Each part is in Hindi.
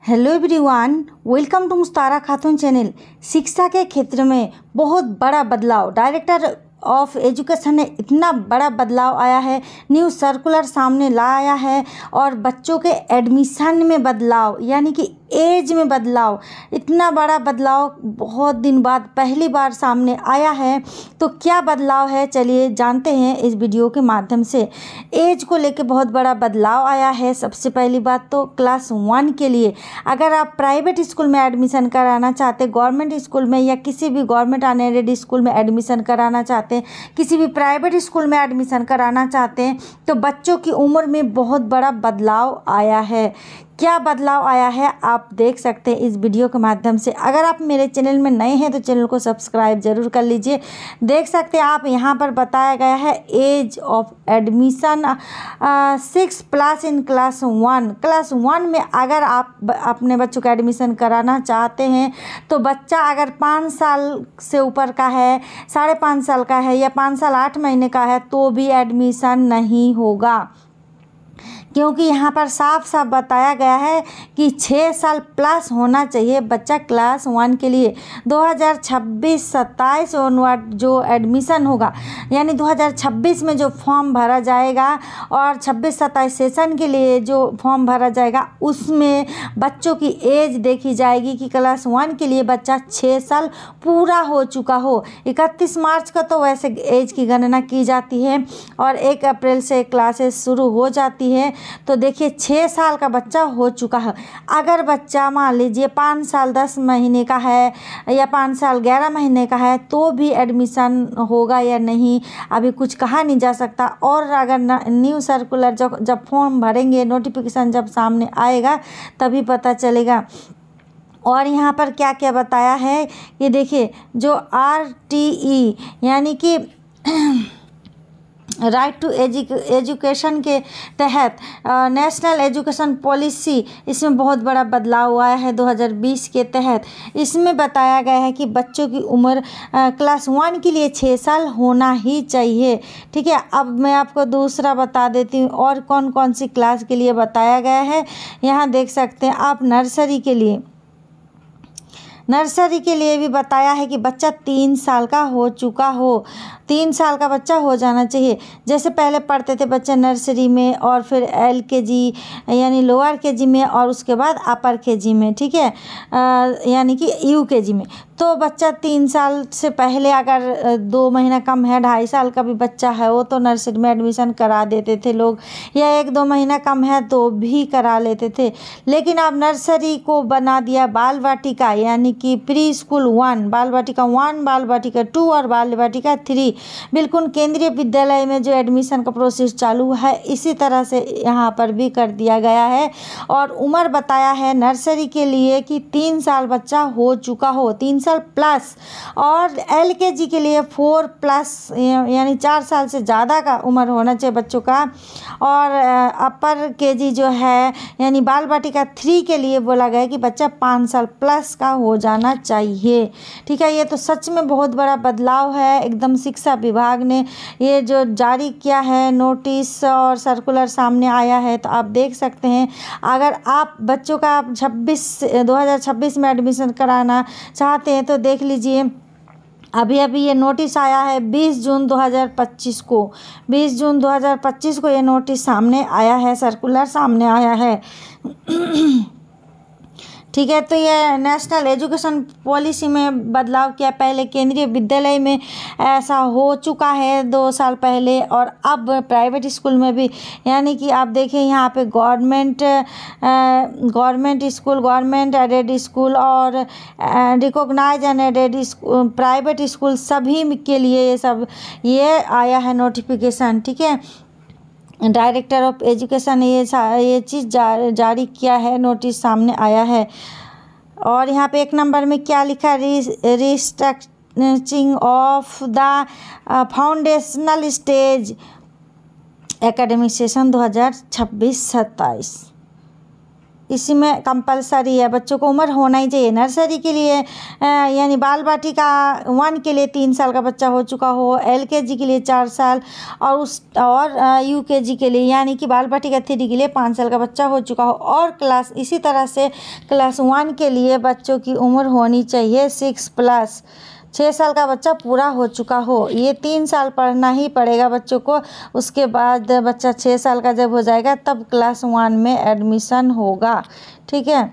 Hello everyone, welcome to मुस्तारा Khatoon channel. शिक्षा के क्षेत्र में बहुत बड़ा बदलाव, डायरेक्टर ऑफ एजुकेशन ने इतना बड़ा बदलाव आया है, न्यू सर्कुलर सामने लाया है और बच्चों के एडमिशन में बदलाव यानी कि एज में बदलाव, इतना बड़ा बदलाव बहुत दिन बाद पहली बार सामने आया है। तो क्या बदलाव है, चलिए जानते हैं इस वीडियो के माध्यम से। एज को लेके बहुत बड़ा बदलाव आया है। सबसे पहली बात तो क्लास 1 के लिए अगर आप प्राइवेट स्कूल में एडमिशन कराना चाहते, गवर्नमेंट स्कूल में या किसी भी गवर्नमेंट अनएडेड स्कूल में एडमिशन कराना चाहते, किसी भी प्राइवेट स्कूल में एडमिशन कराना चाहते हैं, तो बच्चों की उम्र में बहुत बड़ा बदलाव आया है। क्या बदलाव आया है आप देख सकते हैं इस वीडियो के माध्यम से। अगर आप मेरे चैनल में नए हैं तो चैनल को सब्सक्राइब जरूर कर लीजिए। देख सकते हैं आप यहाँ पर बताया गया है age of admission 6+ in class 1। Class 1 में अगर आप अपने बच्चों का एडमिशन कराना चाहते हैं तो बच्चा अगर 5 साल से ऊपर का है, 5.5 साल का है या 5 साल 8 महीने का है तो भी एडमिशन नहीं होगा, क्योंकि यहाँ पर साफ साफ बताया गया है कि 6 साल प्लस होना चाहिए बच्चा क्लास 1 के लिए। 2026-27 ऑनवर्ड जो एडमिशन होगा यानी 2026 में जो फॉर्म भरा जाएगा और 26-27 सेशन के लिए जो फॉर्म भरा जाएगा उसमें बच्चों की एज देखी जाएगी कि क्लास 1 के लिए बच्चा 6 साल पूरा हो चुका हो। 31 मार्च का तो वैसे एज की गणना की जाती है और 1 अप्रैल से क्लासेस शुरू हो जाती है। तो देखिए 6 साल का बच्चा हो चुका है। अगर बच्चा मान लीजिए 5 साल 10 महीने का है या 5 साल 11 महीने का है तो भी एडमिशन होगा या नहीं अभी कुछ कहा नहीं जा सकता। और अगर न्यू सर्कुलर जब फॉर्म भरेंगे, नोटिफिकेशन जब सामने आएगा तभी पता चलेगा। और यहाँ पर क्या क्या बताया है कि देखिए जो RTE यानी कि राइट टू एजुकेशन के तहत नेशनल एजुकेशन पॉलिसी, इसमें बहुत बड़ा बदलाव आया है 2020 के तहत। इसमें बताया गया है कि बच्चों की उम्र क्लास 1 के लिए 6 साल होना ही चाहिए। ठीक है, अब मैं आपको दूसरा बता देती हूँ और कौन कौन सी क्लास के लिए बताया गया है। यहाँ देख सकते हैं आप नर्सरी के लिए भी बताया है कि बच्चा 3 साल का हो चुका हो, 3 साल का बच्चा हो जाना चाहिए। जैसे पहले पढ़ते थे बच्चे नर्सरी में और फिर LKG यानी लोअर KG में और उसके बाद अपर KG में, ठीक है, यानी कि UKG में। तो बच्चा 3 साल से पहले अगर 2 महीना कम है, 2.5 साल का भी बच्चा है वो तो नर्सरी में एडमिशन करा देते थे लोग, या 1-2 महीना कम है तो भी करा लेते थे। लेकिन अब नर्सरी को बना दिया बाल वाटिका यानी कि प्री स्कूल 1, बाल वाटिका 1, बाल वाटिका 2 और बाल वाटिका 3। बिल्कुल केंद्रीय विद्यालय में जो एडमिशन का प्रोसेस चालू है इसी तरह से यहाँ पर भी कर दिया गया है। और उम्र बताया है नर्सरी के लिए कि 3 साल बच्चा हो चुका हो, 3 साल प्लस, और LKG के लिए 4+ यानी 4 साल से ज़्यादा का उम्र होना चाहिए बच्चों का। और अपर KG जो है यानी बाल वाटिका 3 के लिए बोला गया कि बच्चा 5 साल प्लस का हो जाना चाहिए। ठीक है, ये तो सच में बहुत बड़ा बदलाव है। एकदम शिक्षा विभाग ने ये जो जारी किया है नोटिस और सर्कुलर सामने आया है, तो आप देख सकते हैं अगर आप बच्चों का 2026 में एडमिशन कराना चाहते हैं तो देख लीजिए अभी ये नोटिस आया है 20 जून 2025 को। 20 जून 2025 को ये नोटिस सामने आया है, सर्कुलर सामने आया है। ठीक है, तो ये नेशनल एजुकेशन पॉलिसी में बदलाव किया। पहले केंद्रीय विद्यालय में ऐसा हो चुका है 2 साल पहले और अब प्राइवेट स्कूल में भी, यानी कि आप देखिए यहाँ पे government school, government aided school और रिकॉग्नाइज एडेड प्राइवेट स्कूल सभी के लिए ये आया है नोटिफिकेशन। ठीक है, डायरेक्टर ऑफ एजुकेशन ने ये चीज़ जारी किया है, नोटिस सामने आया है। और यहाँ पे 1 नंबर में क्या लिखा है, restructuring of the foundational stage academic session 2026-27। इसी में कंपलसरी है, बच्चों को उम्र होना ही चाहिए। नर्सरी के लिए यानी बाल बाटिका 1 के लिए 3 साल का बच्चा हो चुका हो, LKG के लिए 4 साल और UKG के लिए यानी कि बाल बाटिका 3 के लिए 5 साल का बच्चा हो चुका हो, और इसी तरह से क्लास 1 के लिए बच्चों की उम्र होनी चाहिए 6+, 6 साल का बच्चा पूरा हो चुका हो। ये 3 साल पढ़ना ही पड़ेगा बच्चों को। उसके बाद बच्चा 6 साल का जब हो जाएगा तब क्लास 1 में एडमिशन होगा। ठीक है,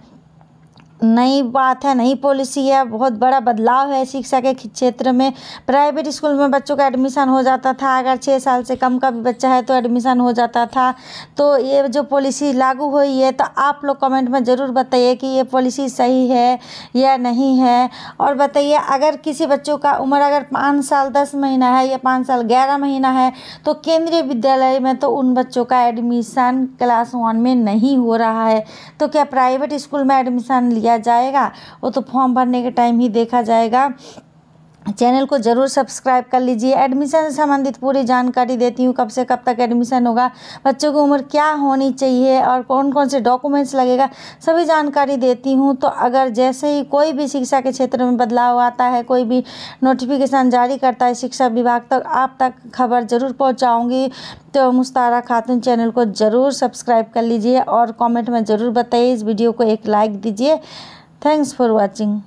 नई बात है, नई पॉलिसी है, बहुत बड़ा बदलाव है शिक्षा के क्षेत्र में। प्राइवेट स्कूल में बच्चों का एडमिशन हो जाता था, अगर 6 साल से कम का भी बच्चा है तो एडमिशन हो जाता था। तो ये जो पॉलिसी लागू हुई है, तो आप लोग कमेंट में ज़रूर बताइए कि ये पॉलिसी सही है या नहीं है। और बताइए, अगर किसी बच्चों का उम्र अगर 5 साल 10 महीना है या 5 साल 11 महीना है, तो केंद्रीय विद्यालय में तो उन बच्चों का एडमिशन क्लास 1 में नहीं हो रहा है। तो क्या प्राइवेट स्कूल में एडमिशन लिया जाएगा? वो तो फॉर्म भरने के टाइम ही देखा जाएगा। चैनल को ज़रूर सब्सक्राइब कर लीजिए। एडमिशन से संबंधित पूरी जानकारी देती हूँ, कब से कब तक एडमिशन होगा, बच्चों की उम्र क्या होनी चाहिए और कौन कौन से डॉक्यूमेंट्स लगेगा, सभी जानकारी देती हूँ। तो अगर जैसे ही कोई भी शिक्षा के क्षेत्र में बदलाव आता है, कोई भी नोटिफिकेशन जारी करता है शिक्षा विभाग, तक आप तक खबर ज़रूर पहुँचाऊँगी। तो मुस्तारा खातून चैनल को ज़रूर सब्सक्राइब कर लीजिए और कमेंट में ज़रूर बताइए। इस वीडियो को एक लाइक दीजिए। Thanks for watching.